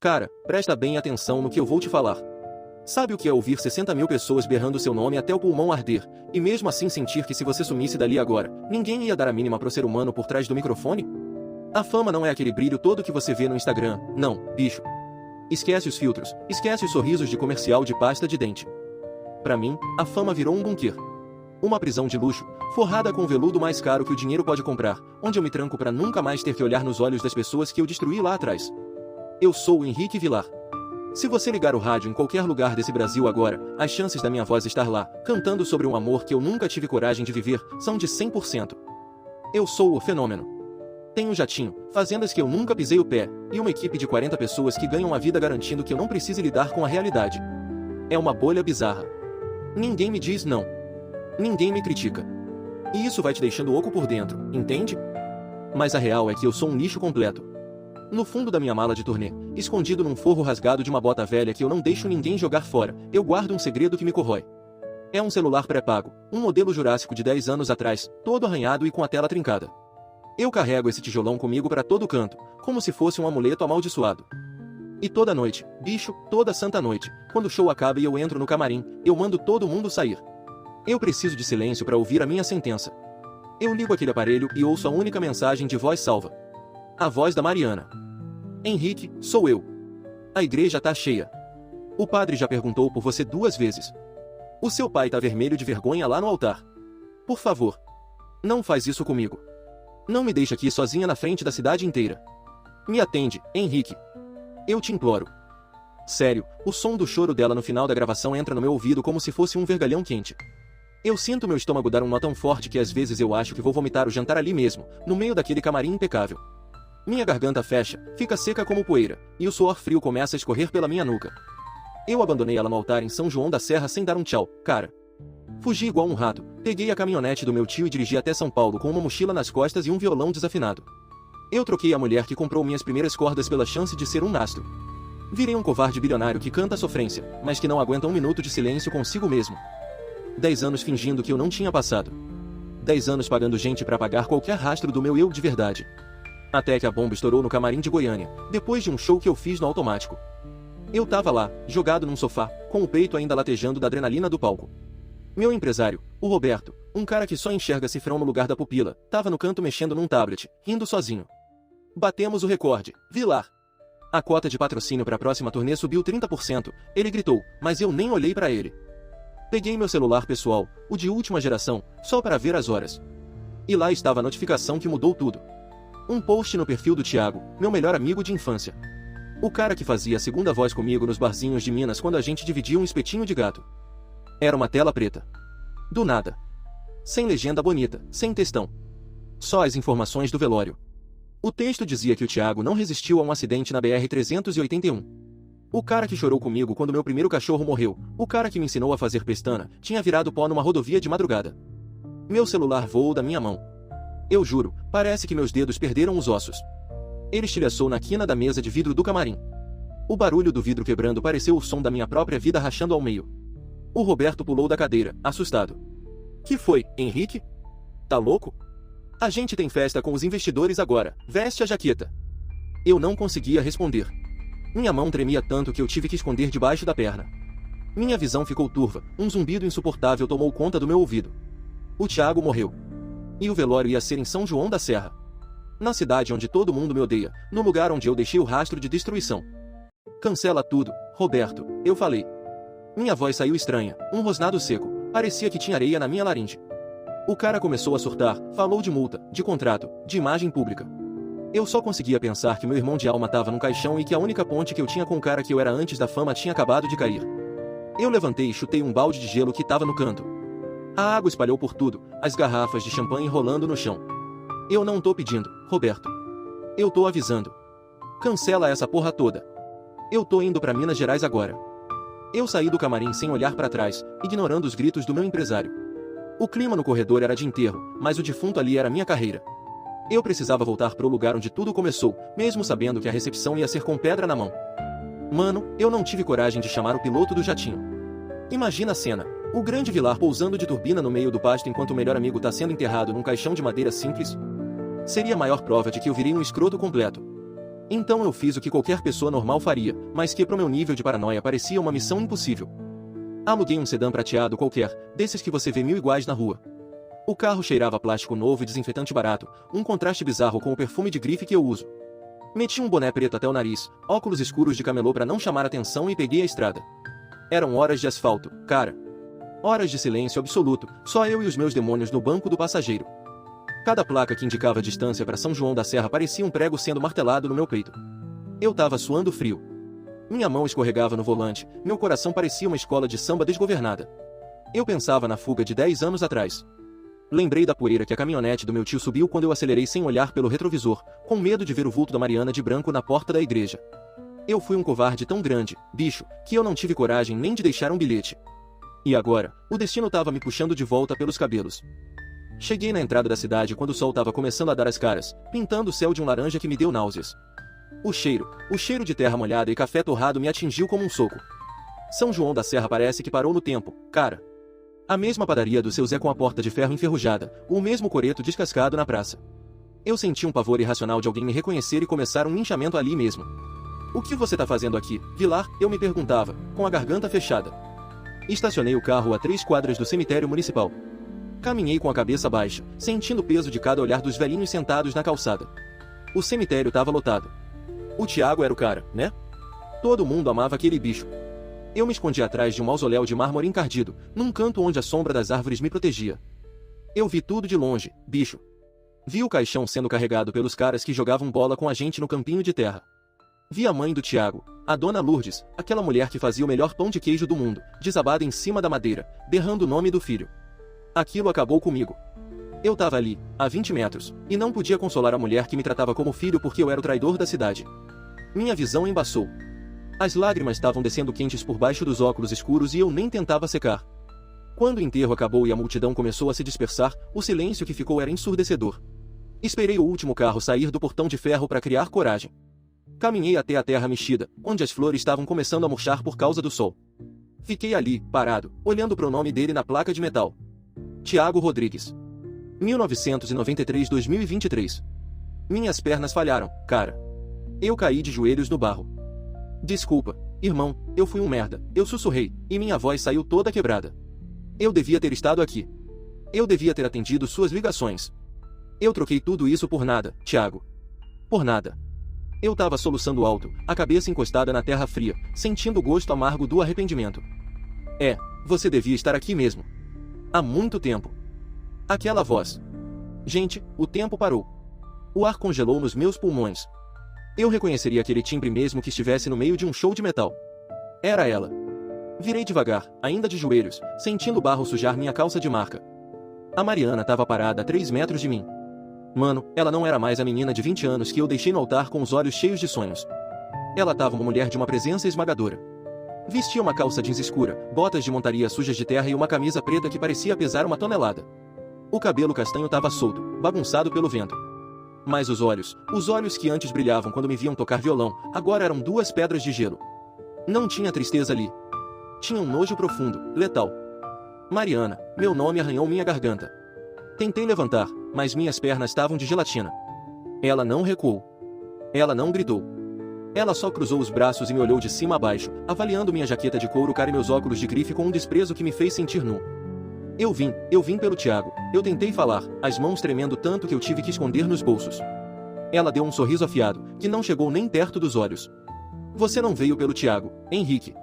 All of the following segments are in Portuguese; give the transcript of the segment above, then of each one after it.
Cara, presta bem atenção no que eu vou te falar. Sabe o que é ouvir 60 mil pessoas berrando seu nome até o pulmão arder, e mesmo assim sentir que se você sumisse dali agora, ninguém ia dar a mínima pro ser humano por trás do microfone? A fama não é aquele brilho todo que você vê no Instagram, não, bicho. Esquece os filtros, esquece os sorrisos de comercial de pasta de dente. Pra mim, a fama virou um bunker. Uma prisão de luxo, forrada com o veludo mais caro que o dinheiro pode comprar, onde eu me tranco pra nunca mais ter que olhar nos olhos das pessoas que eu destruí lá atrás. Eu sou o Henrique Vilar. Se você ligar o rádio em qualquer lugar desse Brasil agora, as chances da minha voz estar lá, cantando sobre um amor que eu nunca tive coragem de viver, são de 100%. Eu sou o fenômeno. Tenho jatinho, fazendas que eu nunca pisei o pé, e uma equipe de 40 pessoas que ganham a vida garantindo que eu não precise lidar com a realidade. É uma bolha bizarra. Ninguém me diz não. Ninguém me critica. E isso vai te deixando oco por dentro, entende? Mas a real é que eu sou um lixo completo. No fundo da minha mala de turnê, escondido num forro rasgado de uma bota velha que eu não deixo ninguém jogar fora, eu guardo um segredo que me corrói. É um celular pré-pago, um modelo jurássico de 10 anos atrás, todo arranhado e com a tela trincada. Eu carrego esse tijolão comigo para todo canto, como se fosse um amuleto amaldiçoado. E toda noite, bicho, toda santa noite, quando o show acaba e eu entro no camarim, eu mando todo mundo sair. Eu preciso de silêncio para ouvir a minha sentença. Eu ligo aquele aparelho e ouço a única mensagem de voz salva. A voz da Mariana. Henrique, sou eu. A igreja tá cheia. O padre já perguntou por você 2 vezes. O seu pai tá vermelho de vergonha lá no altar. Por favor. Não faz isso comigo. Não me deixe aqui sozinha na frente da cidade inteira. Me atende, Henrique. Eu te imploro. Sério, o som do choro dela no final da gravação entra no meu ouvido como se fosse um vergalhão quente. Eu sinto meu estômago dar um nó tão forte que às vezes eu acho que vou vomitar o jantar ali mesmo, no meio daquele camarim impecável. Minha garganta fecha, fica seca como poeira, e o suor frio começa a escorrer pela minha nuca. Eu abandonei ela no altar em São João da Serra sem dar um tchau, cara. Fugi igual um rato, peguei a caminhonete do meu tio e dirigi até São Paulo com uma mochila nas costas e um violão desafinado. Eu troquei a mulher que comprou minhas primeiras cordas pela chance de ser um nastro. Virei um covarde bilionário que canta a sofrência, mas que não aguenta um minuto de silêncio consigo mesmo. 10 anos fingindo que eu não tinha passado. 10 anos pagando gente pra apagar qualquer rastro do meu eu de verdade. Até que a bomba estourou no camarim de Goiânia, depois de um show que eu fiz no automático. Eu tava lá, jogado num sofá, com o peito ainda latejando da adrenalina do palco. Meu empresário, o Roberto, um cara que só enxerga cifrão no lugar da pupila, tava no canto mexendo num tablet, rindo sozinho. Batemos o recorde, Vilar. A cota de patrocínio para a próxima turnê subiu 30%, ele gritou, mas eu nem olhei para ele. Peguei meu celular pessoal, o de última geração, só para ver as horas. E lá estava a notificação que mudou tudo. Um post no perfil do Thiago, meu melhor amigo de infância. O cara que fazia a segunda voz comigo nos barzinhos de Minas quando a gente dividia um espetinho de gato. Era uma tela preta. Do nada. Sem legenda bonita, sem textão. Só as informações do velório. O texto dizia que o Thiago não resistiu a um acidente na BR-381. O cara que chorou comigo quando meu primeiro cachorro morreu, o cara que me ensinou a fazer pestana, tinha virado pó numa rodovia de madrugada. Meu celular voou da minha mão. Eu juro, parece que meus dedos perderam os ossos. Ele estilhaçou na quina da mesa de vidro do camarim. O barulho do vidro quebrando pareceu o som da minha própria vida rachando ao meio. O Roberto pulou da cadeira, assustado. Que foi, Henrique? Tá louco? A gente tem festa com os investidores agora, veste a jaqueta. Eu não conseguia responder. Minha mão tremia tanto que eu tive que esconder debaixo da perna. Minha visão ficou turva, um zumbido insuportável tomou conta do meu ouvido. O Thiago morreu. E o velório ia ser em São João da Serra. Na cidade onde todo mundo me odeia, no lugar onde eu deixei o rastro de destruição. Cancela tudo, Roberto, eu falei. Minha voz saiu estranha, um rosnado seco, parecia que tinha areia na minha laringe. O cara começou a surtar, falou de multa, de contrato, de imagem pública. Eu só conseguia pensar que meu irmão de alma tava num caixão e que a única ponte que eu tinha com o cara que eu era antes da fama tinha acabado de cair. Eu levantei e chutei um balde de gelo que tava no canto. A água espalhou por tudo, as garrafas de champanhe rolando no chão. Eu não tô pedindo, Roberto. Eu tô avisando. Cancela essa porra toda. Eu tô indo pra Minas Gerais agora. Eu saí do camarim sem olhar pra trás, ignorando os gritos do meu empresário. O clima no corredor era de enterro, mas o defunto ali era minha carreira. Eu precisava voltar pro lugar onde tudo começou, mesmo sabendo que a recepção ia ser com pedra na mão. Mano, eu não tive coragem de chamar o piloto do jatinho. Imagina a cena. O grande Vilar pousando de turbina no meio do pasto enquanto o melhor amigo tá sendo enterrado num caixão de madeira simples. Seria a maior prova de que eu virei um escroto completo. Então eu fiz o que qualquer pessoa normal faria, mas que pro meu nível de paranoia parecia uma missão impossível. Aluguei um sedã prateado qualquer, desses que você vê mil iguais na rua. O carro cheirava plástico novo e desinfetante barato, um contraste bizarro com o perfume de grife que eu uso. Meti um boné preto até o nariz, óculos escuros de camelô para não chamar atenção e peguei a estrada. Eram horas de asfalto, cara. Horas de silêncio absoluto, só eu e os meus demônios no banco do passageiro. Cada placa que indicava a distância para São João da Serra parecia um prego sendo martelado no meu peito. Eu tava suando frio. Minha mão escorregava no volante, meu coração parecia uma escola de samba desgovernada. Eu pensava na fuga de 10 anos atrás. Lembrei da poeira que a caminhonete do meu tio subiu quando eu acelerei sem olhar pelo retrovisor, com medo de ver o vulto da Mariana de branco na porta da igreja. Eu fui um covarde tão grande, bicho, que eu não tive coragem nem de deixar um bilhete. E agora, o destino estava me puxando de volta pelos cabelos. Cheguei na entrada da cidade quando o sol estava começando a dar as caras, pintando o céu de um laranja que me deu náuseas. O cheiro de terra molhada e café torrado me atingiu como um soco. São João da Serra parece que parou no tempo, cara. A mesma padaria do seu Zé com a porta de ferro enferrujada, o mesmo coreto descascado na praça. Eu senti um pavor irracional de alguém me reconhecer e começar um linchamento ali mesmo. O que você tá fazendo aqui, Vilar? Eu me perguntava, com a garganta fechada. Estacionei o carro a 3 quadras do cemitério municipal. Caminhei com a cabeça baixa, sentindo o peso de cada olhar dos velhinhos sentados na calçada. O cemitério estava lotado. O Tiago era o cara, né? Todo mundo amava aquele bicho. Eu me escondi atrás de um mausoléu de mármore encardido, num canto onde a sombra das árvores me protegia. Eu vi tudo de longe, bicho. Vi o caixão sendo carregado pelos caras que jogavam bola com a gente no campinho de terra. Vi a mãe do Tiago, a dona Lourdes, aquela mulher que fazia o melhor pão de queijo do mundo, desabada em cima da madeira, berrando o nome do filho. Aquilo acabou comigo. Eu tava ali, a 20 metros, e não podia consolar a mulher que me tratava como filho porque eu era o traidor da cidade. Minha visão embaçou. As lágrimas estavam descendo quentes por baixo dos óculos escuros e eu nem tentava secar. Quando o enterro acabou e a multidão começou a se dispersar, o silêncio que ficou era ensurdecedor. Esperei o último carro sair do portão de ferro para criar coragem. Caminhei até a terra mexida, onde as flores estavam começando a murchar por causa do sol. Fiquei ali, parado, olhando para o nome dele na placa de metal. Tiago Rodrigues. 1993-2023. Minhas pernas falharam, cara. Eu caí de joelhos no barro. Desculpa, irmão, eu fui um merda, eu sussurrei, e minha voz saiu toda quebrada. Eu devia ter estado aqui. Eu devia ter atendido suas ligações. Eu troquei tudo isso por nada, Tiago. Por nada. Eu tava soluçando alto, a cabeça encostada na terra fria, sentindo o gosto amargo do arrependimento. Você devia estar aqui mesmo. Há muito tempo. Aquela voz. Gente, o tempo parou. O ar congelou nos meus pulmões. Eu reconheceria aquele timbre mesmo que estivesse no meio de um show de metal. Era ela. Virei devagar, ainda de joelhos, sentindo o barro sujar minha calça de marca. A Mariana estava parada a 3 metros de mim. Mano, ela não era mais a menina de 20 anos que eu deixei no altar com os olhos cheios de sonhos. Ela estava uma mulher de uma presença esmagadora. Vestia uma calça jeans escura, botas de montaria sujas de terra e uma camisa preta que parecia pesar 1 tonelada. O cabelo castanho estava solto, bagunçado pelo vento. Mas os olhos que antes brilhavam quando me viam tocar violão, agora eram 2 pedras de gelo. Não tinha tristeza ali. Tinha um nojo profundo, letal. Mariana, meu nome arranhou minha garganta. Tentei levantar, mas minhas pernas estavam de gelatina. Ela não recuou. Ela não gritou. Ela só cruzou os braços e me olhou de cima a baixo, avaliando minha jaqueta de couro cara e meus óculos de grife com um desprezo que me fez sentir nu. Eu vim pelo Tiago. Eu tentei falar, as mãos tremendo tanto que eu tive que esconder nos bolsos. Ela deu um sorriso afiado, que não chegou nem perto dos olhos. Você não veio pelo Tiago, Henrique.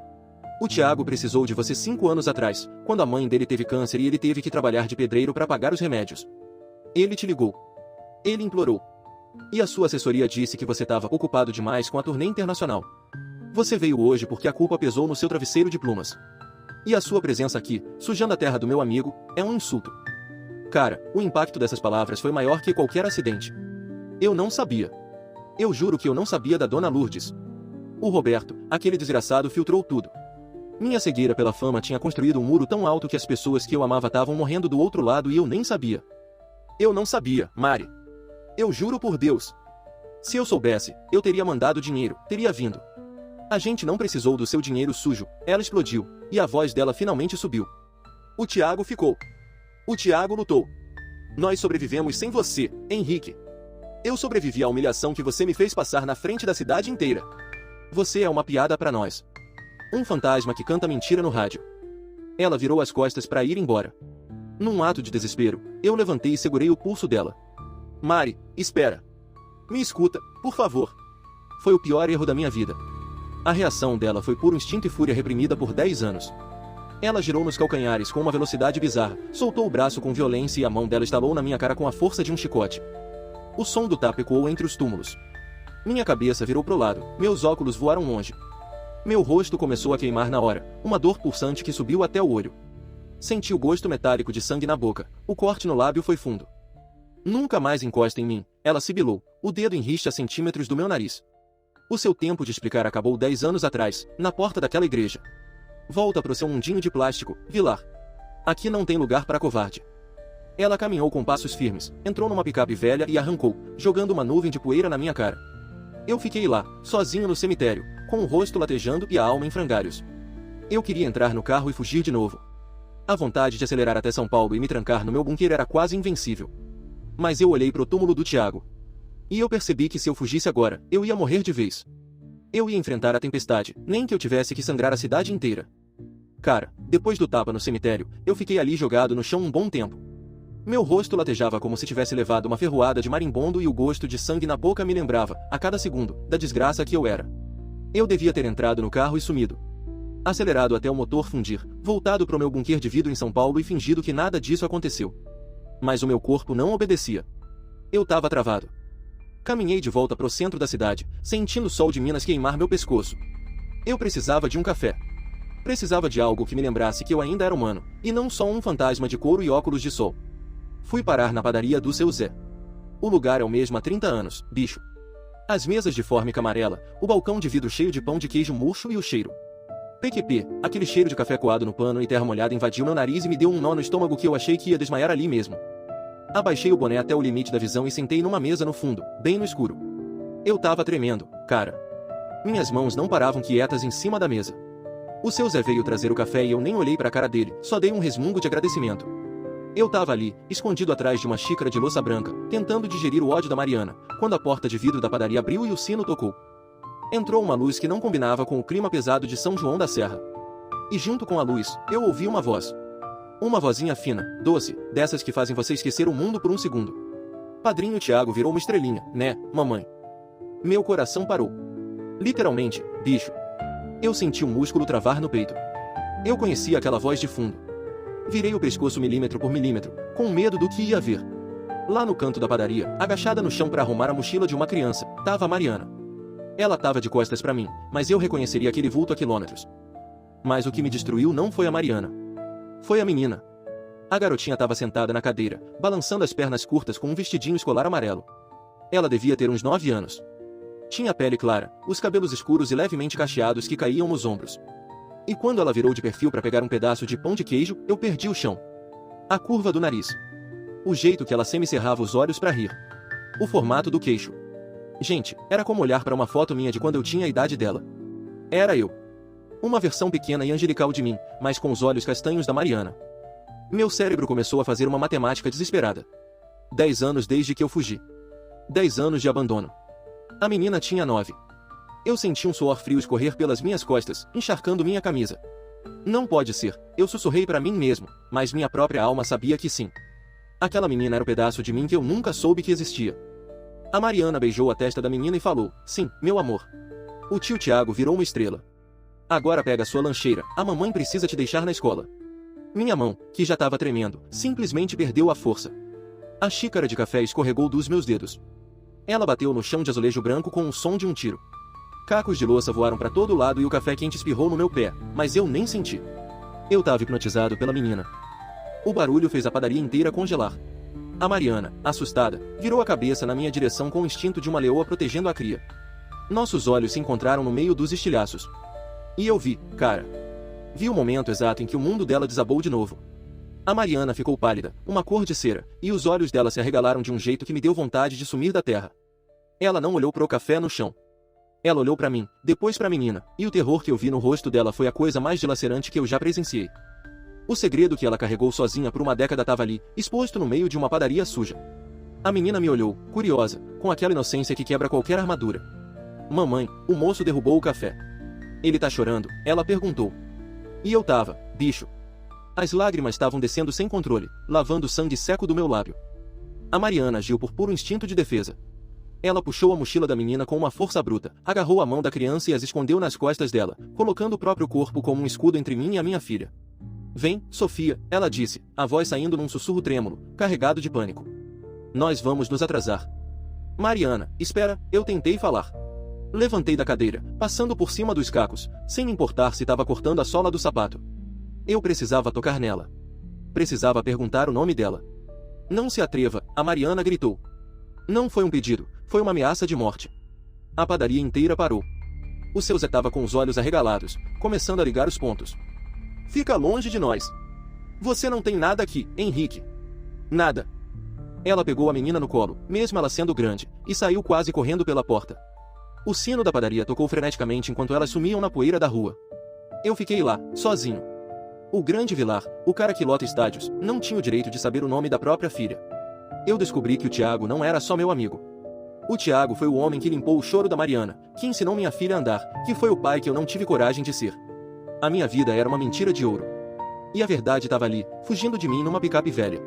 O Tiago precisou de você 5 anos atrás, quando a mãe dele teve câncer e ele teve que trabalhar de pedreiro para pagar os remédios. Ele te ligou. Ele implorou. E a sua assessoria disse que você estava ocupado demais com a turnê internacional. Você veio hoje porque a culpa pesou no seu travesseiro de plumas. E a sua presença aqui, sujando a terra do meu amigo, é um insulto. Cara, o impacto dessas palavras foi maior que qualquer acidente. Eu não sabia. Eu juro que eu não sabia da dona Lourdes. O Roberto, aquele desgraçado, filtrou tudo. Minha cegueira pela fama tinha construído um muro tão alto que as pessoas que eu amava estavam morrendo do outro lado e eu nem sabia. Eu não sabia, Mari. Eu juro por Deus. Se eu soubesse, eu teria mandado dinheiro, teria vindo. A gente não precisou do seu dinheiro sujo, ela explodiu, e a voz dela finalmente subiu. O Tiago ficou. O Tiago lutou. Nós sobrevivemos sem você, Henrique. Eu sobrevivi à humilhação que você me fez passar na frente da cidade inteira. Você é uma piada pra nós. Um fantasma que canta mentira no rádio. Ela virou as costas para ir embora. Num ato de desespero, eu levantei e segurei o pulso dela. Mari, espera. Me escuta, por favor. Foi o pior erro da minha vida. A reação dela foi puro instinto e fúria reprimida por 10 anos. Ela girou nos calcanhares com uma velocidade bizarra, soltou o braço com violência e a mão dela estalou na minha cara com a força de um chicote. O som do tapa ecoou entre os túmulos. Minha cabeça virou pro lado, meus óculos voaram longe. Meu rosto começou a queimar na hora, uma dor pulsante que subiu até o olho. Senti o gosto metálico de sangue na boca, o corte no lábio foi fundo. Nunca mais encosta em mim, ela sibilou, o dedo em rixa a centímetros do meu nariz. O seu tempo de explicar acabou 10 anos atrás, na porta daquela igreja. Volta pro seu mundinho de plástico, Vilar. Aqui não tem lugar para covarde. Ela caminhou com passos firmes, entrou numa picape velha e arrancou, jogando uma nuvem de poeira na minha cara. Eu fiquei lá, sozinho no cemitério, com o rosto latejando e a alma em frangalhos. Eu queria entrar no carro e fugir de novo. A vontade de acelerar até São Paulo e me trancar no meu bunker era quase invencível. Mas eu olhei pro túmulo do Tiago. E eu percebi que se eu fugisse agora, eu ia morrer de vez. Eu ia enfrentar a tempestade, nem que eu tivesse que sangrar a cidade inteira. Cara, depois do tapa no cemitério, eu fiquei ali jogado no chão um bom tempo. Meu rosto latejava como se tivesse levado uma ferroada de marimbondo e o gosto de sangue na boca me lembrava, a cada segundo, da desgraça que eu era. Eu devia ter entrado no carro e sumido. Acelerado até o motor fundir, voltado pro meu bunker de vidro em São Paulo e fingido que nada disso aconteceu. Mas o meu corpo não obedecia. Eu tava travado. Caminhei de volta pro centro da cidade, sentindo o sol de Minas queimar meu pescoço. Eu precisava de um café. Precisava de algo que me lembrasse que eu ainda era humano, e não só um fantasma de couro e óculos de sol. Fui parar na padaria do seu Zé. O lugar é o mesmo há 30 anos, bicho. As mesas de fórmica amarela, o balcão de vidro cheio de pão de queijo murcho e o cheiro. PQP, aquele cheiro de café coado no pano e terra molhada invadiu meu nariz e me deu um nó no estômago que eu achei que ia desmaiar ali mesmo. Abaixei o boné até o limite da visão e sentei numa mesa no fundo, bem no escuro. Eu tava tremendo, cara. Minhas mãos não paravam quietas em cima da mesa. O seu Zé veio trazer o café e eu nem olhei pra cara dele, só dei um resmungo de agradecimento. Eu tava ali, escondido atrás de uma xícara de louça branca, tentando digerir o ódio da Mariana, quando a porta de vidro da padaria abriu e o sino tocou. Entrou uma luz que não combinava com o clima pesado de São João da Serra. E junto com a luz, eu ouvi uma voz. Uma vozinha fina, doce, dessas que fazem você esquecer o mundo por um segundo. Padrinho Tiago virou uma estrelinha, né, mamãe? Meu coração parou. Literalmente, bicho. Eu senti o músculo travar no peito. Eu conhecia aquela voz de fundo. Virei o pescoço milímetro por milímetro, com medo do que ia ver. Lá no canto da padaria, agachada no chão para arrumar a mochila de uma criança, tava a Mariana. Ela tava de costas para mim, mas eu reconheceria aquele vulto a quilômetros. Mas o que me destruiu não foi a Mariana. Foi a menina. A garotinha estava sentada na cadeira, balançando as pernas curtas com um vestidinho escolar amarelo. Ela devia ter uns 9 anos. Tinha a pele clara, os cabelos escuros e levemente cacheados que caíam nos ombros. E quando ela virou de perfil para pegar um pedaço de pão de queijo, eu perdi o chão. A curva do nariz. O jeito que ela semicerrava os olhos para rir. O formato do queixo. Gente, era como olhar para uma foto minha de quando eu tinha a idade dela. Era eu. Uma versão pequena e angelical de mim, mas com os olhos castanhos da Mariana. Meu cérebro começou a fazer uma matemática desesperada. 10 anos desde que eu fugi. 10 anos de abandono. A menina tinha 9. Eu senti um suor frio escorrer pelas minhas costas, encharcando minha camisa. Não pode ser, eu sussurrei para mim mesmo, mas minha própria alma sabia que sim. Aquela menina era o pedaço de mim que eu nunca soube que existia. A Mariana beijou a testa da menina e falou, sim, meu amor. O tio Tiago virou uma estrela. Agora pega sua lancheira, a mamãe precisa te deixar na escola. Minha mão, que já estava tremendo, simplesmente perdeu a força. A xícara de café escorregou dos meus dedos. Ela bateu no chão de azulejo branco com o som de um tiro. Cacos de louça voaram para todo lado e o café quente espirrou no meu pé, mas eu nem senti. Eu estava hipnotizado pela menina. O barulho fez a padaria inteira congelar. A Mariana, assustada, virou a cabeça na minha direção com o instinto de uma leoa protegendo a cria. Nossos olhos se encontraram no meio dos estilhaços. E eu vi, cara. Vi o momento exato em que o mundo dela desabou de novo. A Mariana ficou pálida, uma cor de cera, e os olhos dela se arregalaram de um jeito que me deu vontade de sumir da terra. Ela não olhou para o café no chão. Ela olhou para mim, depois para a menina, e o terror que eu vi no rosto dela foi a coisa mais dilacerante que eu já presenciei. O segredo que ela carregou sozinha por uma década estava ali, exposto no meio de uma padaria suja. A menina me olhou, curiosa, com aquela inocência que quebra qualquer armadura. Mamãe, o moço derrubou o café. Ele tá chorando? Ela perguntou. E eu tava, bicho. As lágrimas estavam descendo sem controle, lavando o sangue seco do meu lábio. A Mariana agiu por puro instinto de defesa. Ela puxou a mochila da menina com uma força bruta, agarrou a mão da criança e as escondeu nas costas dela, colocando o próprio corpo como um escudo entre mim e a minha filha. Vem, Sofia, ela disse, a voz saindo num sussurro trêmulo, carregado de pânico. Nós vamos nos atrasar. Mariana, espera, eu tentei falar. Levantei da cadeira, passando por cima dos cacos, sem me importar se estava cortando a sola do sapato. Eu precisava tocar nela. Precisava perguntar o nome dela. Não se atreva, a Mariana gritou. Não foi um pedido, foi uma ameaça de morte. A padaria inteira parou. O seu Zé estava com os olhos arregalados, começando a ligar os pontos. Fica longe de nós. Você não tem nada aqui, Henrique. Nada. Ela pegou a menina no colo, mesmo ela sendo grande, e saiu quase correndo pela porta. O sino da padaria tocou freneticamente enquanto elas sumiam na poeira da rua. Eu fiquei lá, sozinho. O grande Vilar, o cara que lota estádios, não tinha o direito de saber o nome da própria filha. Eu descobri que o Tiago não era só meu amigo. O Tiago foi o homem que limpou o choro da Mariana, que ensinou minha filha a andar, que foi o pai que eu não tive coragem de ser. A minha vida era uma mentira de ouro. E a verdade estava ali, fugindo de mim numa picape velha.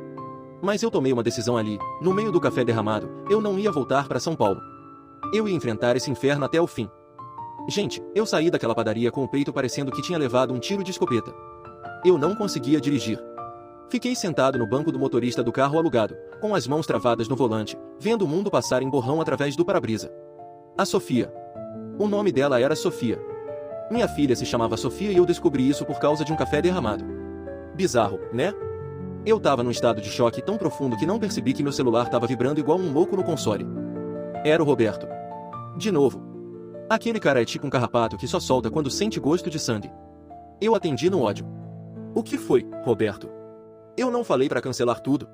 Mas eu tomei uma decisão ali, no meio do café derramado, eu não ia voltar para São Paulo. Eu ia enfrentar esse inferno até o fim. Gente, eu saí daquela padaria com o peito parecendo que tinha levado um tiro de escopeta. Eu não conseguia dirigir. Fiquei sentado no banco do motorista do carro alugado, com as mãos travadas no volante, vendo o mundo passar em borrão através do para-brisa. A Sofia. O nome dela era Sofia. Minha filha se chamava Sofia e eu descobri isso por causa de um café derramado. Bizarro, né? Eu tava num estado de choque tão profundo que não percebi que meu celular tava vibrando igual um louco no console. Era o Roberto. De novo. Aquele cara é tipo um carrapato que só solta quando sente gosto de sangue. Eu atendi no ódio. O que foi, Roberto? Eu não falei pra cancelar tudo.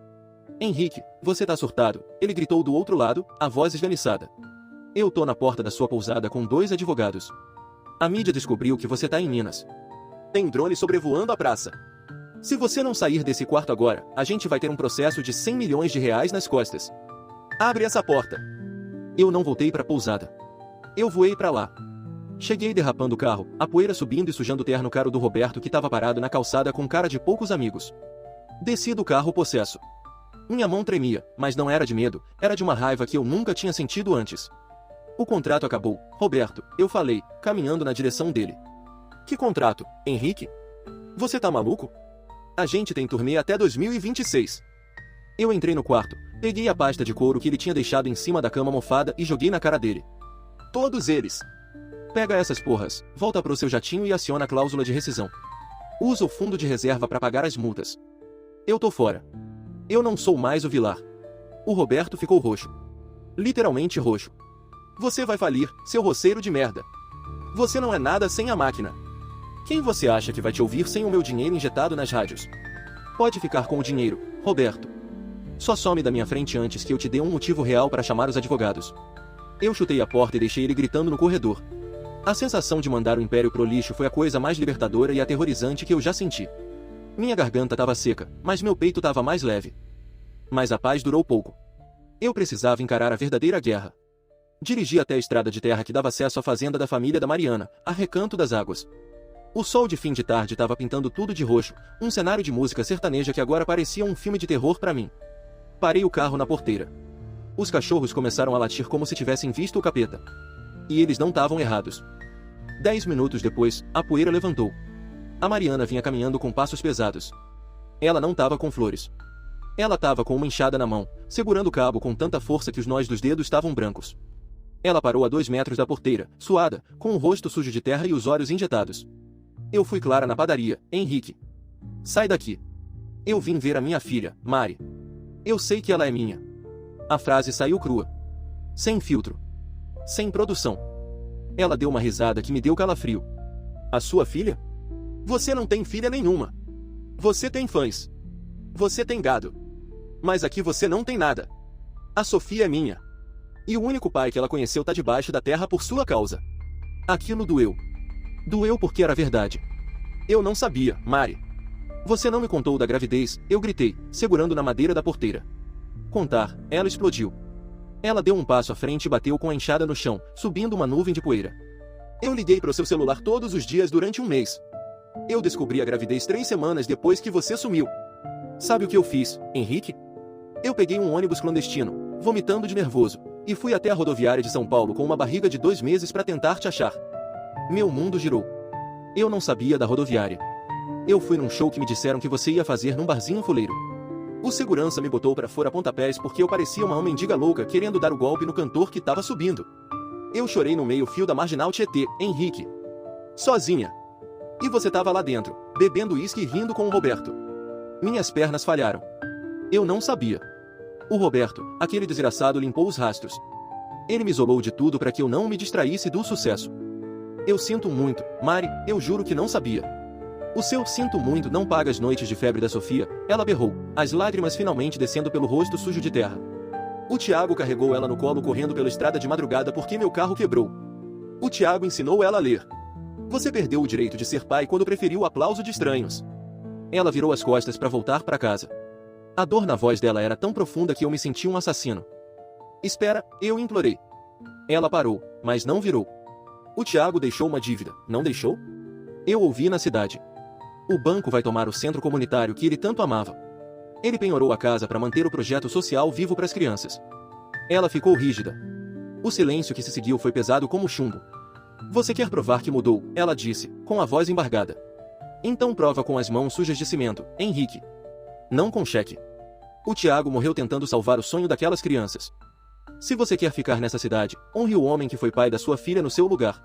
Henrique, você tá surtado, ele gritou do outro lado, a voz esganiçada. Eu tô na porta da sua pousada com 2 advogados. A mídia descobriu que você tá em Minas. Tem drone sobrevoando a praça. Se você não sair desse quarto agora, a gente vai ter um processo de 100 milhões de reais nas costas. Abre essa porta. Eu não voltei pra pousada. Eu voei pra lá. Cheguei derrapando o carro, a poeira subindo e sujando o terno caro do Roberto que tava parado na calçada com cara de poucos amigos. Desci do carro possesso. Minha mão tremia, mas não era de medo, era de uma raiva que eu nunca tinha sentido antes. O contrato acabou, Roberto, eu falei, caminhando na direção dele. Que contrato, Henrique? Você tá maluco? A gente tem turnê até 2026. Eu entrei no quarto, peguei a pasta de couro que ele tinha deixado em cima da cama mofada e joguei na cara dele. Todos eles. Pega essas porras, volta pro seu jatinho e aciona a cláusula de rescisão. Usa o fundo de reserva para pagar as multas. Eu tô fora. Eu não sou mais o Vilar. O Roberto ficou roxo. Literalmente roxo. Você vai falir, seu roceiro de merda. Você não é nada sem a máquina. Quem você acha que vai te ouvir sem o meu dinheiro injetado nas rádios? Pode ficar com o dinheiro, Roberto. Só some da minha frente antes que eu te dê um motivo real para chamar os advogados. Eu chutei a porta e deixei ele gritando no corredor. A sensação de mandar o império pro lixo foi a coisa mais libertadora e aterrorizante que eu já senti. Minha garganta estava seca, mas meu peito estava mais leve. Mas a paz durou pouco. Eu precisava encarar a verdadeira guerra. Dirigi até a estrada de terra que dava acesso à fazenda da família da Mariana, a Recanto das Águas. O sol de fim de tarde estava pintando tudo de roxo, um cenário de música sertaneja que agora parecia um filme de terror para mim. Parei o carro na porteira. Os cachorros começaram a latir como se tivessem visto o capeta. E eles não estavam errados. 10 minutos depois, a poeira levantou. A Mariana vinha caminhando com passos pesados. Ela não estava com flores. Ela estava com uma enxada na mão, segurando o cabo com tanta força que os nós dos dedos estavam brancos. Ela parou a 2 metros da porteira, suada, com o rosto sujo de terra e os olhos injetados. Eu fui clara na padaria, Henrique. Sai daqui. Eu vim ver a minha filha, Mari. Eu sei que ela é minha. A frase saiu crua. Sem filtro. Sem produção. Ela deu uma risada que me deu calafrio. A sua filha? Você não tem filha nenhuma. Você tem fãs. Você tem gado. Mas aqui você não tem nada. A Sofia é minha. E o único pai que ela conheceu tá debaixo da terra por sua causa. Aquilo doeu. Doeu porque era verdade. Eu não sabia, Mari. Você não me contou da gravidez, eu gritei, segurando na madeira da porteira. Contar, ela explodiu. Ela deu um passo à frente e bateu com a enxada no chão, subindo uma nuvem de poeira. Eu liguei para o seu celular todos os dias durante um mês. Eu descobri a gravidez 3 semanas depois que você sumiu. Sabe o que eu fiz, Henrique? Eu peguei um ônibus clandestino, vomitando de nervoso, e fui até a rodoviária de São Paulo com uma barriga de 2 meses para tentar te achar. Meu mundo girou. Eu não sabia da rodoviária. Eu fui num show que me disseram que você ia fazer num barzinho fuleiro. O segurança me botou para fora a pontapés porque eu parecia uma mendiga louca querendo dar o golpe no cantor que estava subindo. Eu chorei no meio-fio da Marginal Tietê, Henrique. Sozinha. E você estava lá dentro, bebendo uísque e rindo com o Roberto. Minhas pernas falharam. Eu não sabia. O Roberto, aquele desgraçado, limpou os rastros. Ele me isolou de tudo para que eu não me distraísse do sucesso. Eu sinto muito, Mari, eu juro que não sabia. O seu sinto muito não paga as noites de febre da Sofia, ela berrou, as lágrimas finalmente descendo pelo rosto sujo de terra. O Tiago carregou ela no colo correndo pela estrada de madrugada porque meu carro quebrou. O Tiago ensinou ela a ler. Você perdeu o direito de ser pai quando preferiu o aplauso de estranhos. Ela virou as costas para voltar para casa. A dor na voz dela era tão profunda que eu me senti um assassino. Espera, eu implorei. Ela parou, mas não virou. O Tiago deixou uma dívida, não deixou? Eu ouvi na cidade. O banco vai tomar o centro comunitário que ele tanto amava. Ele penhorou a casa para manter o projeto social vivo para as crianças. Ela ficou rígida. O silêncio que se seguiu foi pesado como chumbo. Você quer provar que mudou, ela disse, com a voz embargada. Então prova com as mãos sujas de cimento, Henrique. Não com cheque. O Tiago morreu tentando salvar o sonho daquelas crianças. Se você quer ficar nessa cidade, honre o homem que foi pai da sua filha no seu lugar.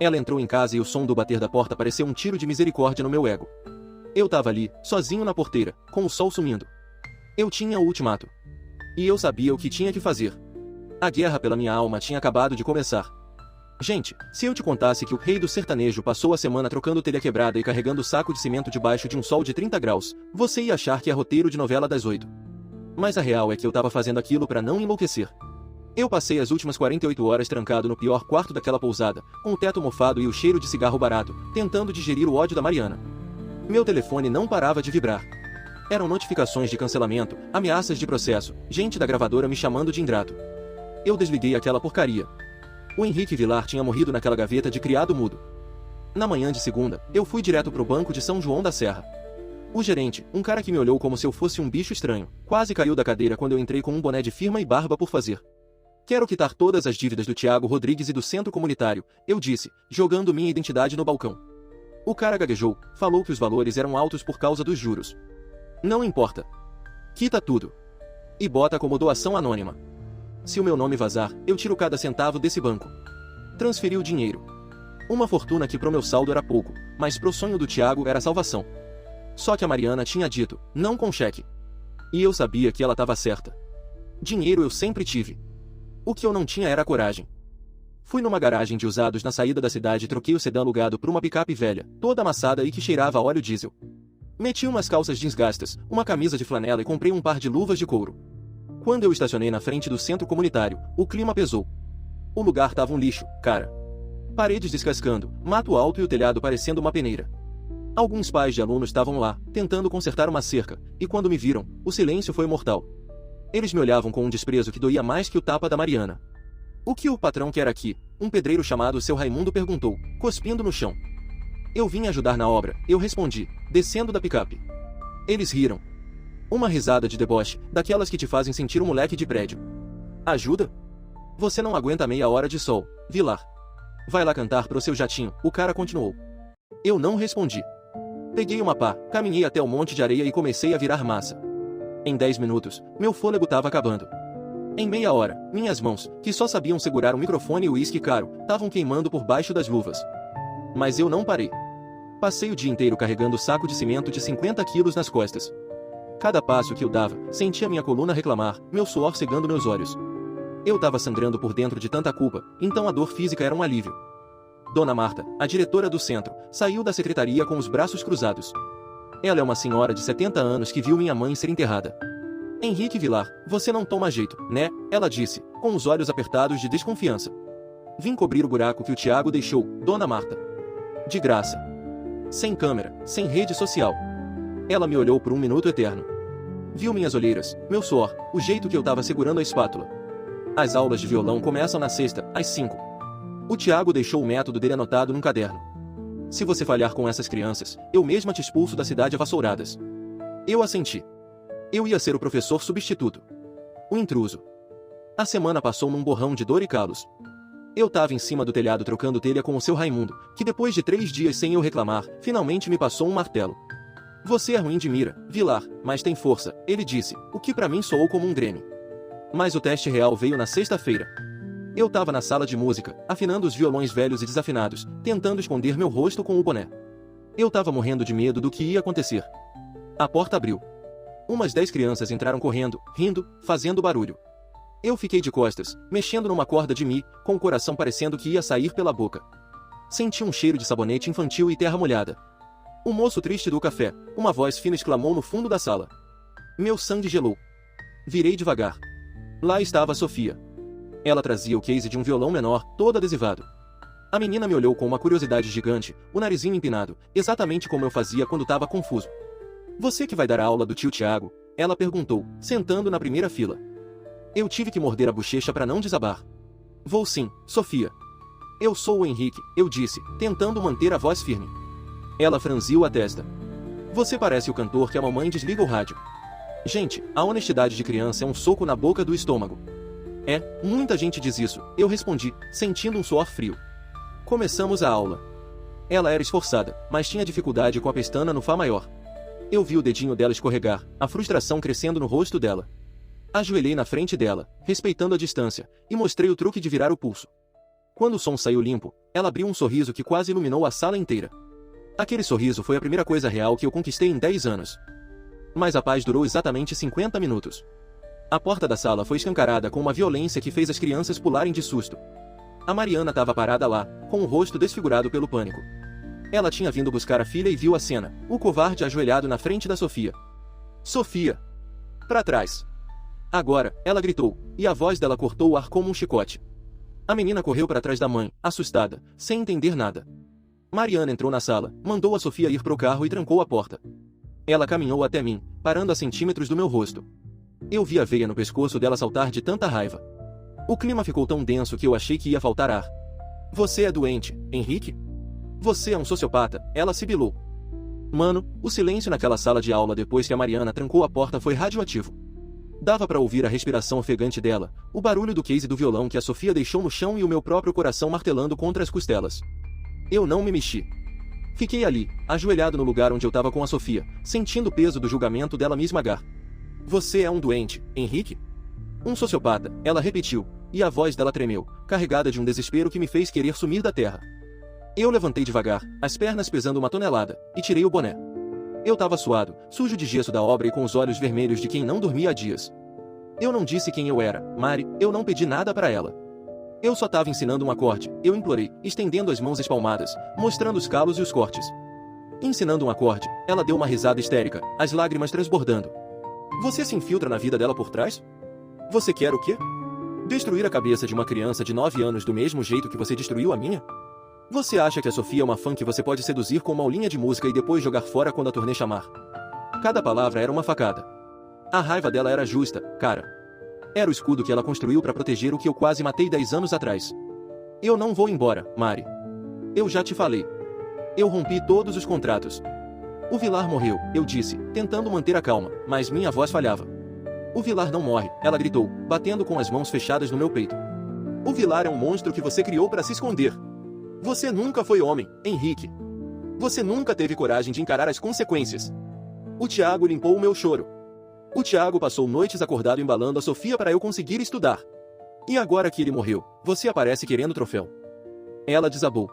Ela entrou em casa e o som do bater da porta pareceu um tiro de misericórdia no meu ego. Eu tava ali, sozinho na porteira, com o sol sumindo. Eu tinha o ultimato. E eu sabia o que tinha que fazer. A guerra pela minha alma tinha acabado de começar. Gente, se eu te contasse que o rei do sertanejo passou a semana trocando telha quebrada e carregando saco de cimento debaixo de um sol de 30 graus, você ia achar que é roteiro de novela das 8. Mas a real é que eu tava fazendo aquilo para não enlouquecer. Eu passei as últimas 48 horas trancado no pior quarto daquela pousada, com o teto mofado e o cheiro de cigarro barato, tentando digerir o ódio da Mariana. Meu telefone não parava de vibrar. Eram notificações de cancelamento, ameaças de processo, gente da gravadora me chamando de ingrato. Eu desliguei aquela porcaria. O Henrique Vilar tinha morrido naquela gaveta de criado mudo. Na manhã de segunda, eu fui direto pro banco de São João da Serra. O gerente, um cara que me olhou como se eu fosse um bicho estranho, quase caiu da cadeira quando eu entrei com um boné de firma e barba por fazer. Quero quitar todas as dívidas do Tiago Rodrigues e do centro comunitário, eu disse, jogando minha identidade no balcão. O cara gaguejou, falou que os valores eram altos por causa dos juros. Não importa. Quita tudo. E bota como doação anônima. Se o meu nome vazar, eu tiro cada centavo desse banco. Transferi o dinheiro. Uma fortuna que pro meu saldo era pouco, mas pro sonho do Tiago era salvação. Só que a Mariana tinha dito, não com cheque. E eu sabia que ela estava certa. Dinheiro eu sempre tive. O que eu não tinha era coragem. Fui numa garagem de usados na saída da cidade e troquei o sedã alugado por uma picape velha, toda amassada e que cheirava a óleo diesel. Meti umas calças jeans gastas, uma camisa de flanela e comprei um par de luvas de couro. Quando eu estacionei na frente do centro comunitário, o clima pesou. O lugar tava um lixo, cara. Paredes descascando, mato alto e o telhado parecendo uma peneira. Alguns pais de alunos estavam lá, tentando consertar uma cerca, e quando me viram, o silêncio foi mortal. Eles me olhavam com um desprezo que doía mais que o tapa da Mariana. O que o patrão quer aqui? Um pedreiro chamado seu Raimundo perguntou, cuspindo no chão. Eu vim ajudar na obra, eu respondi, descendo da picape. Eles riram. Uma risada de deboche, daquelas que te fazem sentir um moleque de prédio. Ajuda? Você não aguenta meia hora de sol, Vilar. Vai lá cantar pro seu jatinho, o cara continuou. Eu não respondi. Peguei uma pá, caminhei até o monte de areia e comecei a virar massa. Em 10 minutos, meu fôlego estava acabando. Em meia hora, minhas mãos, que só sabiam segurar um microfone e o uísque caro, estavam queimando por baixo das luvas. Mas eu não parei. Passei o dia inteiro carregando saco de cimento de 50 quilos nas costas. Cada passo que eu dava, sentia minha coluna reclamar, meu suor cegando meus olhos. Eu estava sangrando por dentro de tanta culpa, então a dor física era um alívio. Dona Marta, a diretora do centro, saiu da secretaria com os braços cruzados. Ela é uma senhora de 70 anos que viu minha mãe ser enterrada. Henrique Vilar, você não toma jeito, né? Ela disse, com os olhos apertados de desconfiança. Vim cobrir o buraco que o Tiago deixou, Dona Marta. De graça. Sem câmera, sem rede social. Ela me olhou por um minuto eterno. Viu minhas olheiras, meu suor, o jeito que eu tava segurando a espátula. As aulas de violão começam na sexta, às 5. O Tiago deixou o método dele anotado num caderno. Se você falhar com essas crianças, eu mesma te expulso da cidade a vassouradas. Eu assenti. Eu ia ser o professor substituto. O intruso. A semana passou num borrão de dor e calos. Eu tava em cima do telhado trocando telha com o seu Raimundo, que depois de 3 dias sem eu reclamar, finalmente me passou um martelo. Você é ruim de mira, Vilar, mas tem força, ele disse, o que pra mim soou como um drene. Mas o teste real veio na sexta-feira. Eu tava na sala de música, afinando os violões velhos e desafinados, tentando esconder meu rosto com o boné. Eu tava morrendo de medo do que ia acontecer. A porta abriu. Umas 10 crianças entraram correndo, rindo, fazendo barulho. Eu fiquei de costas, mexendo numa corda de mi, com o coração parecendo que ia sair pela boca. Senti um cheiro de sabonete infantil e terra molhada. O moço triste do café, uma voz fina exclamou no fundo da sala. Meu sangue gelou. Virei devagar. Lá estava a Sofia. Ela trazia o case de um violão menor, todo adesivado. A menina me olhou com uma curiosidade gigante, o narizinho empinado, exatamente como eu fazia quando estava confuso. Você que vai dar a aula do tio Tiago? Ela perguntou, sentando na primeira fila. Eu tive que morder a bochecha para não desabar. Vou sim, Sofia. Eu sou o Henrique, eu disse, tentando manter a voz firme. Ela franziu a testa. Você parece o cantor que a mamãe desliga o rádio. Gente, a honestidade de criança é um soco na boca do estômago. É, muita gente diz isso, eu respondi, sentindo um suor frio. Começamos a aula. Ela era esforçada, mas tinha dificuldade com a pestana no Fá maior. Eu vi o dedinho dela escorregar, a frustração crescendo no rosto dela. Ajoelhei na frente dela, respeitando a distância, e mostrei o truque de virar o pulso. Quando o som saiu limpo, ela abriu um sorriso que quase iluminou a sala inteira. Aquele sorriso foi a primeira coisa real que eu conquistei em 10 anos. Mas a paz durou exatamente 50 minutos. A porta da sala foi escancarada com uma violência que fez as crianças pularem de susto. A Mariana estava parada lá, com o rosto desfigurado pelo pânico. Ela tinha vindo buscar a filha e viu a cena, o covarde ajoelhado na frente da Sofia. Sofia! Para trás! Agora, ela gritou, e a voz dela cortou o ar como um chicote. A menina correu para trás da mãe, assustada, sem entender nada. Mariana entrou na sala, mandou a Sofia ir pro carro e trancou a porta. Ela caminhou até mim, parando a centímetros do meu rosto. Eu vi a veia no pescoço dela saltar de tanta raiva. O clima ficou tão denso que eu achei que ia faltar ar. Você é doente, Henrique? Você é um sociopata, ela sibilou. Mano, o silêncio naquela sala de aula depois que a Mariana trancou a porta foi radioativo. Dava para ouvir a respiração ofegante dela, o barulho do case do violão que a Sofia deixou no chão e o meu próprio coração martelando contra as costelas. Eu não me mexi. Fiquei ali, ajoelhado no lugar onde eu estava com a Sofia, sentindo o peso do julgamento dela me esmagar. Você é um doente, Henrique? Um sociopata, ela repetiu, e a voz dela tremeu, carregada de um desespero que me fez querer sumir da terra. Eu levantei devagar, as pernas pesando 1 tonelada, e tirei o boné. Eu estava suado, sujo de gesso da obra e com os olhos vermelhos de quem não dormia há dias. Eu não disse quem eu era, Mari, eu não pedi nada para ela. Eu só estava ensinando um acorde, eu implorei, estendendo as mãos espalmadas, mostrando os calos e os cortes. Ensinando um acorde, ela deu uma risada histérica, as lágrimas transbordando. Você se infiltra na vida dela por trás? Você quer o quê? Destruir a cabeça de uma criança de 9 anos do mesmo jeito que você destruiu a minha? Você acha que a Sofia é uma fã que você pode seduzir com uma aulinha de música e depois jogar fora quando a turnê chamar? Cada palavra era uma facada. A raiva dela era justa, cara. Era o escudo que ela construiu para proteger o que eu quase matei 10 anos atrás. Eu não vou embora, Mari. Eu já te falei. Eu rompi todos os contratos. O Vilar morreu, eu disse, tentando manter a calma, mas minha voz falhava. O Vilar não morre, ela gritou, batendo com as mãos fechadas no meu peito. O Vilar é um monstro que você criou para se esconder. Você nunca foi homem, Henrique. Você nunca teve coragem de encarar as consequências. O Tiago limpou o meu choro. O Tiago passou noites acordado embalando a Sofia para eu conseguir estudar. E agora que ele morreu, você aparece querendo troféu. Ela desabou.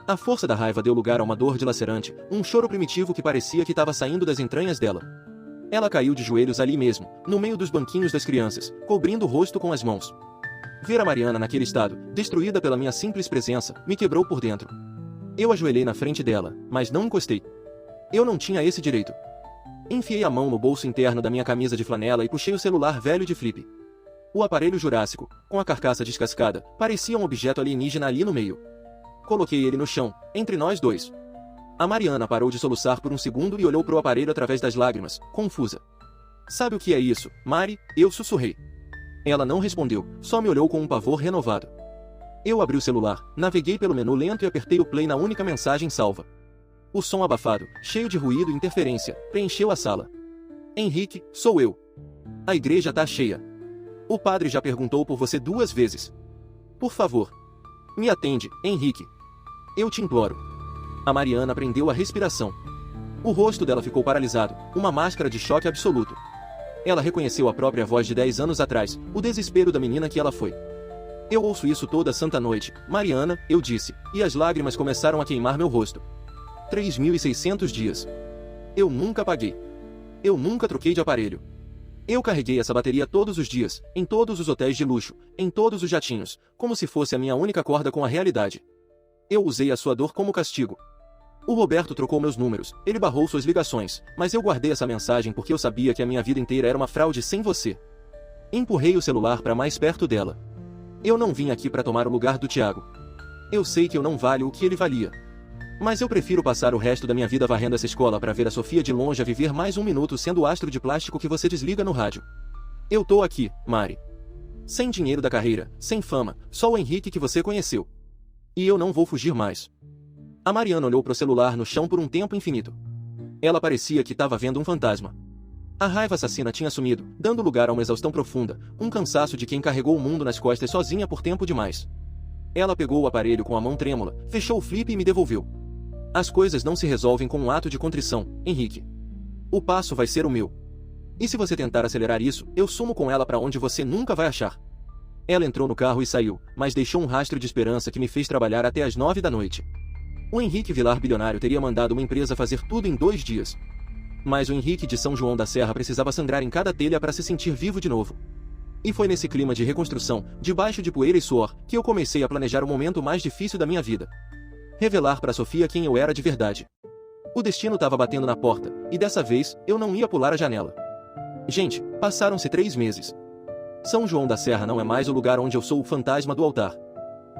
A força da raiva deu lugar a uma dor dilacerante, um choro primitivo que parecia que estava saindo das entranhas dela. Ela caiu de joelhos ali mesmo, no meio dos banquinhos das crianças, cobrindo o rosto com as mãos. Ver a Mariana naquele estado, destruída pela minha simples presença, me quebrou por dentro. Eu ajoelhei na frente dela, mas não encostei. Eu não tinha esse direito. Enfiei a mão no bolso interno da minha camisa de flanela e puxei o celular velho de flip. O aparelho jurássico, com a carcaça descascada, parecia um objeto alienígena ali no meio. Coloquei ele no chão, entre nós dois. A Mariana parou de soluçar por um segundo e olhou pro aparelho através das lágrimas, confusa. Sabe o que é isso, Mari? Eu sussurrei. Ela não respondeu, só me olhou com um pavor renovado. Eu abri o celular, naveguei pelo menu lento e apertei o play na única mensagem salva. O som abafado, cheio de ruído e interferência, preencheu a sala. Henrique, sou eu. A igreja tá cheia. O padre já perguntou por você 2 vezes. Por favor. Me atende, Henrique. Eu te imploro. A Mariana prendeu a respiração. O rosto dela ficou paralisado, uma máscara de choque absoluto. Ela reconheceu a própria voz de 10 anos atrás, o desespero da menina que ela foi. Eu ouço isso toda santa noite, Mariana, eu disse, e as lágrimas começaram a queimar meu rosto. 3.600 dias. Eu nunca apaguei. Eu nunca troquei de aparelho. Eu carreguei essa bateria todos os dias, em todos os hotéis de luxo, em todos os jatinhos, como se fosse a minha única corda com a realidade. Eu usei a sua dor como castigo. O Roberto trocou meus números, ele barrou suas ligações, mas eu guardei essa mensagem porque eu sabia que a minha vida inteira era uma fraude sem você. Empurrei o celular para mais perto dela. Eu não vim aqui para tomar o lugar do Thiago. Eu sei que eu não valho o que ele valia. Mas eu prefiro passar o resto da minha vida varrendo essa escola para ver a Sofia de longe a viver mais 1 minuto sendo o astro de plástico que você desliga no rádio. Eu tô aqui, Mari. Sem dinheiro da carreira, sem fama, só o Henrique que você conheceu. E eu não vou fugir mais. A Mariana olhou pro celular no chão por um tempo infinito. Ela parecia que estava vendo um fantasma. A raiva assassina tinha sumido, dando lugar a uma exaustão profunda, um cansaço de quem carregou o mundo nas costas sozinha por tempo demais. Ela pegou o aparelho com a mão trêmula, fechou o flip e me devolveu. As coisas não se resolvem com um ato de contrição, Henrique. O passo vai ser o meu. E se você tentar acelerar isso, eu sumo com ela para onde você nunca vai achar. Ela entrou no carro e saiu, mas deixou um rastro de esperança que me fez trabalhar até as 9 da noite. O Henrique Vilar bilionário teria mandado uma empresa fazer tudo em 2 dias. Mas o Henrique de São João da Serra precisava sangrar em cada telha para se sentir vivo de novo. E foi nesse clima de reconstrução, debaixo de poeira e suor, que eu comecei a planejar o momento mais difícil da minha vida. Revelar para Sofia quem eu era de verdade. O destino estava batendo na porta, e dessa vez, eu não ia pular a janela. Gente, passaram-se 3 meses. São João da Serra não é mais o lugar onde eu sou o fantasma do altar.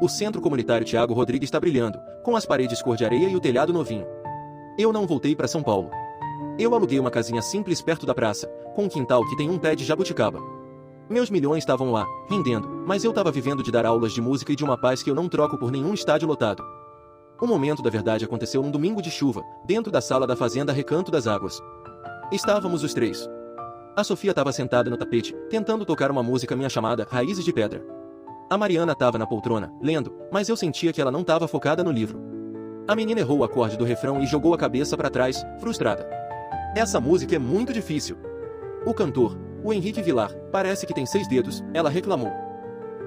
O centro comunitário Thiago Rodrigues está brilhando, com as paredes cor de areia e o telhado novinho. Eu não voltei para São Paulo. Eu aluguei uma casinha simples perto da praça, com um quintal que tem um pé de jabuticaba. Meus milhões estavam lá, rendendo, mas eu estava vivendo de dar aulas de música e de uma paz que eu não troco por nenhum estádio lotado. O momento da verdade aconteceu num domingo de chuva, dentro da sala da fazenda Recanto das Águas. Estávamos os 3. A Sofia estava sentada no tapete, tentando tocar uma música minha chamada Raízes de Pedra. A Mariana estava na poltrona, lendo, mas eu sentia que ela não estava focada no livro. A menina errou o acorde do refrão e jogou a cabeça para trás, frustrada. Essa música é muito difícil. O cantor, o Henrique Vilar, parece que tem 6 dedos, ela reclamou.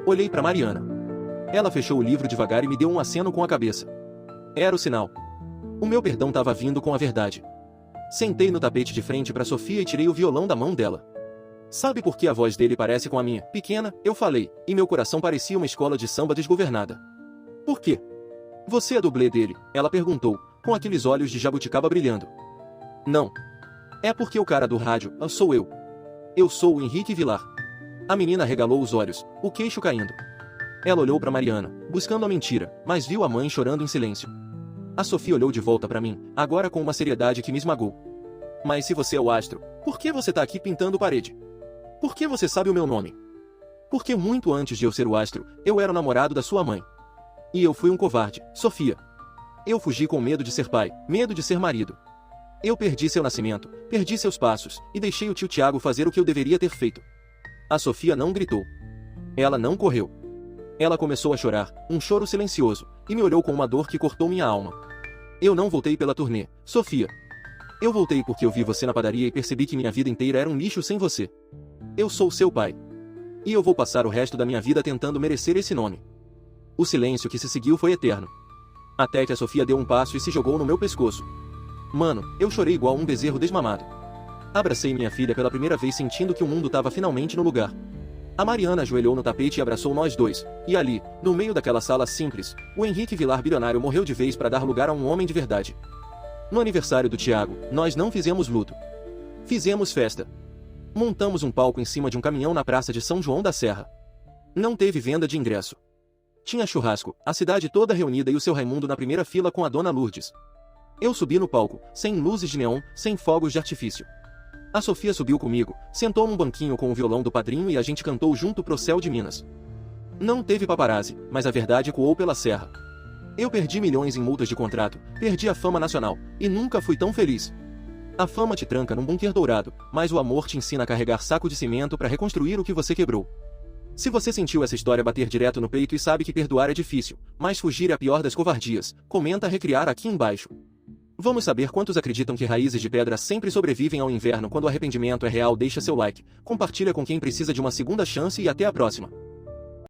Olhei para Mariana. Ela fechou o livro devagar e me deu um aceno com a cabeça. Era o sinal. O meu perdão estava vindo com a verdade. Sentei no tapete de frente para Sofia e tirei o violão da mão dela. Sabe por que a voz dele parece com a minha? Pequena, eu falei, e meu coração parecia uma escola de samba desgovernada. Por quê? Você é dublê dele? Ela perguntou, com aqueles olhos de jabuticaba brilhando. Não. É porque o cara do rádio, sou eu. Eu sou o Henrique Vilar. A menina regalou os olhos, o queixo caindo. Ela olhou para Mariana, buscando a mentira, mas viu a mãe chorando em silêncio. A Sofia olhou de volta para mim, agora com uma seriedade que me esmagou. Mas se você é o astro, por que você tá aqui pintando parede? Por que você sabe o meu nome? Porque muito antes de eu ser o astro, eu era o namorado da sua mãe. E eu fui um covarde, Sofia. Eu fugi com medo de ser pai, medo de ser marido. Eu perdi seu nascimento, perdi seus passos, e deixei o tio Thiago fazer o que eu deveria ter feito. A Sofia não gritou. Ela não correu. Ela começou a chorar, um choro silencioso, e me olhou com uma dor que cortou minha alma. Eu não voltei pela turnê, Sofia. Eu voltei porque eu vi você na padaria e percebi que minha vida inteira era um lixo sem você. Eu sou seu pai. E eu vou passar o resto da minha vida tentando merecer esse nome. O silêncio que se seguiu foi eterno. Até que a Sofia deu um passo e se jogou no meu pescoço. Mano, eu chorei igual um bezerro desmamado. Abracei minha filha pela primeira vez sentindo que o mundo estava finalmente no lugar. A Mariana ajoelhou no tapete e abraçou nós 2, e ali, no meio daquela sala simples, o Henrique Vilar bilionário morreu de vez para dar lugar a um homem de verdade. No aniversário do Thiago, nós não fizemos luto. Fizemos festa. Montamos um palco em cima de um caminhão na praça de São João da Serra. Não teve venda de ingresso. Tinha churrasco, a cidade toda reunida e o seu Raimundo na primeira fila com a dona Lourdes. Eu subi no palco, sem luzes de neon, sem fogos de artifício. A Sofia subiu comigo, sentou num banquinho com o violão do padrinho e a gente cantou junto pro céu de Minas. Não teve paparazzi, mas a verdade ecoou pela serra. Eu perdi milhões em multas de contrato, perdi a fama nacional, e nunca fui tão feliz. A fama te tranca num bunker dourado, mas o amor te ensina a carregar saco de cimento para reconstruir o que você quebrou. Se você sentiu essa história bater direto no peito e sabe que perdoar é difícil, mas fugir é a pior das covardias, comenta Recriar aqui embaixo. Vamos saber quantos acreditam que raízes de pedra sempre sobrevivem ao inverno. Quando o arrependimento é real, deixa seu like, compartilha com quem precisa de uma segunda chance e até a próxima.